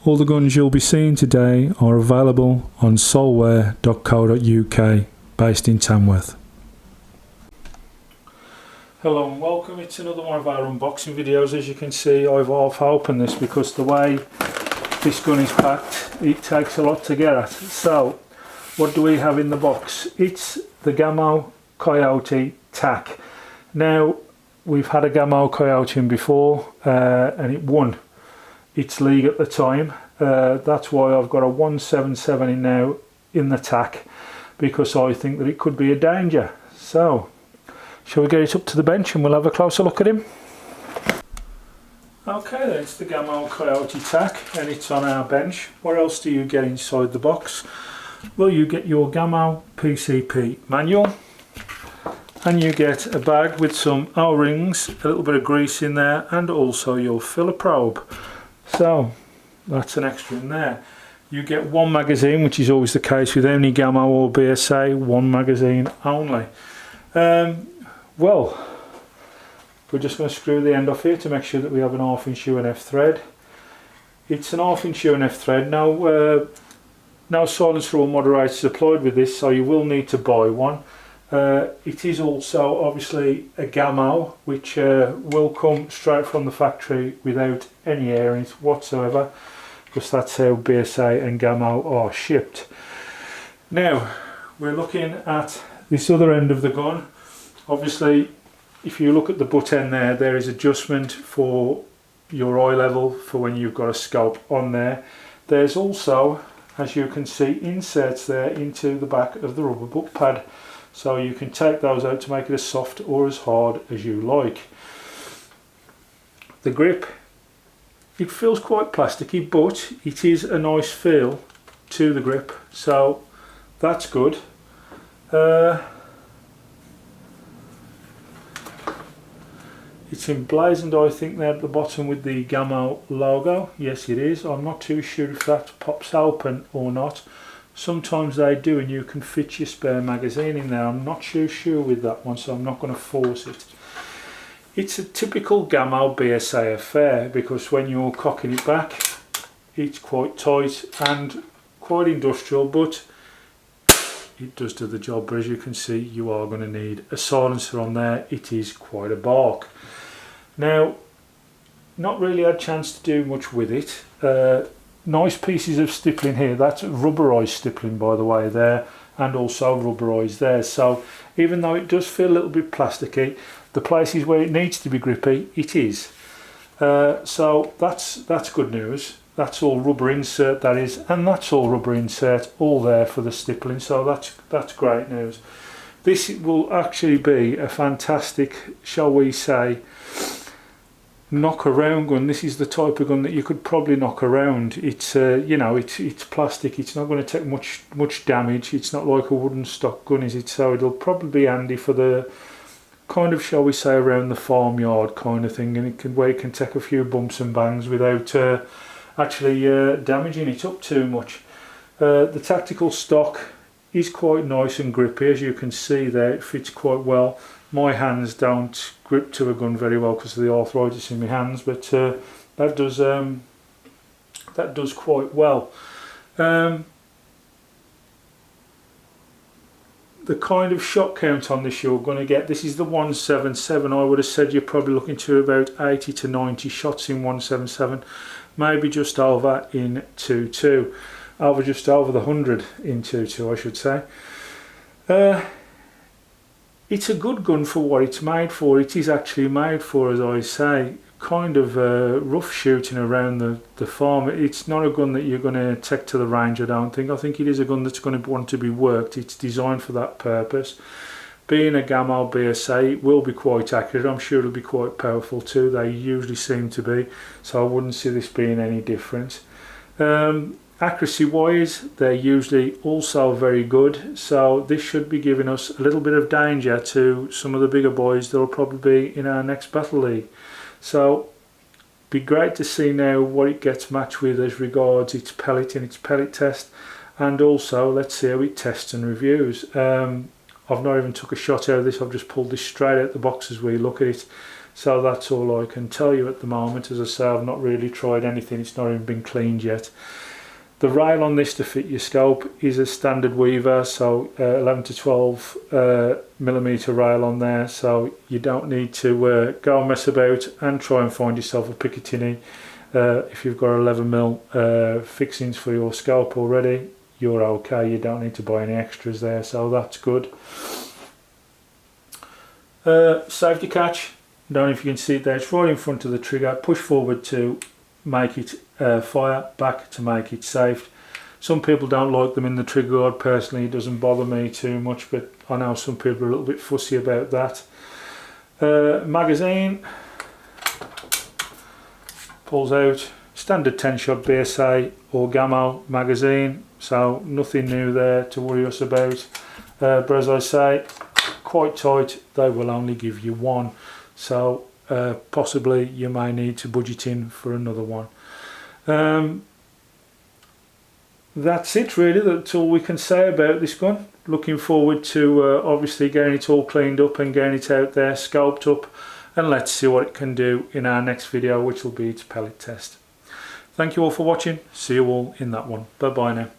All the guns you'll be seeing today are available on solware.co.uk, based in Tamworth. Hello and welcome. It's another one of our unboxing videos. As you can see, I've half opened this because the way this gun is packed, it takes a lot to get at. So what do we have in the box? It's the Gamo Coyote TAC. Now, we've had a Gamo Coyote in before and it won its league at the time. That's why I've got a 177 in now in the TAC, because I think that it could be a danger. So shall we get it up to the bench and we'll have a closer look at him? Okay, then, it's the Gamo Coyote TAC and it's on our bench. What else do you get inside the box? Well, you get your Gamo PCP manual, and you get a bag with some O-rings, a little bit of grease in there, and also your filler probe. So that's an extra in there. You get one magazine, which is always the case with any Gamo or BSA, one magazine only. Well, we're just going to screw the end off here to make sure that we have an 1/2 inch UNF thread. It's an 1/2 inch UNF thread. Now, no silencer or moderator supplied with this, so you will need to buy one. It is also obviously a Gamo, which will come straight from the factory without any air in it whatsoever, because that's how BSA and Gamo are shipped. Now, we're looking at this other end of the gun. Obviously, if you look at the butt end there is adjustment for your eye level for when you've got a scope on there. There's also, as you can see, inserts there into the back of the rubber butt pad. So you can take those out to make it as soft or as hard as you like. The grip, it feels quite plasticky, but it is a nice feel to the grip, so that's good. It's emblazoned, I think, there at the bottom with the Gamo logo. Yes, it is. I'm not too sure if that pops open or not. Sometimes they do, and you can fit your spare magazine in there. I'm not too sure with that one, so I'm not going to force it. It's a typical Gamo BSA affair, because when you're cocking it back, it's quite tight and quite industrial, but it does do the job. But as you can see, you are going to need a silencer on there. It is quite a bark. Now, not really had a chance to do much with it. Nice pieces of stippling here. That's rubberized stippling, by the way, there, and also rubberized there. So even though it does feel a little bit plasticky, the places where it needs to be grippy, it is. So that's good news. That's all rubber insert, that is, and that's all rubber insert, all there for the stippling. So that's great news. This will actually be a fantastic, shall we say, knock around gun. This is the type of gun that you could probably knock around. It's you know, it's plastic. It's not going to take much damage. It's not like a wooden stock gun, is it? So it'll probably be handy for the kind of, shall we say, around the farmyard kind of thing, and it can take a few bumps and bangs without actually damaging it up too much. The tactical stock is quite nice and grippy, as you can see there. It fits quite well. My hands don't grip to a gun very well because of the arthritis in my hands, but that does quite well. The kind of shot count on this you're going to get, this is the 177. I would have said you're probably looking to about 80 to 90 shots in 177, maybe just over in 22, just over the 100 in 22, I should say. It's a good gun for what it's made for. It is actually made for, as I say, kind of rough shooting around the farm. It's not a gun that you're going to take to the range, I don't think. I think it is a gun that's going to want to be worked. It's designed for that purpose. Being a Gamo BSA, it will be quite accurate. I'm sure it'll be quite powerful too. They usually seem to be, so I wouldn't see this being any different. Accuracy wise, they're usually also very good, so this should be giving us a little bit of danger to some of the bigger boys that will probably be in our next battle league. So be great to see now what it gets matched with as regards its pellet and its pellet test, and also let's see how it tests and reviews. I've not even took a shot out of this. I've just pulled this straight out the box as we look at it. So that's all I can tell you at the moment. As I say, I've not really tried anything, it's not even been cleaned yet. The rail on this to fit your scope is a standard weaver, so 11 to 12 millimeter rail on there, so you don't need to go and mess about and try and find yourself a Picatinny. If you've got 11 mil fixings for your scope already, you're okay, you don't need to buy any extras there, so that's good. Safety catch, I don't know if you can see it there, it's right in front of the trigger. Push forward to make it fire, back to make it safe. Some people don't like them in the trigger guard. Personally, it doesn't bother me too much, but I know some people are a little bit fussy about that. Magazine pulls out, standard 10 shot BSA or Gamo magazine, so nothing new there to worry us about. But as I say, quite tight, they will only give you one, so possibly you may need to budget in for another one. That's it really, that's all we can say about this gun. Looking forward to obviously getting it all cleaned up and getting it out there, scoped up, and let's see what it can do in our next video, which will be its pellet test. Thank you all for watching, see you all in that one. Bye bye now.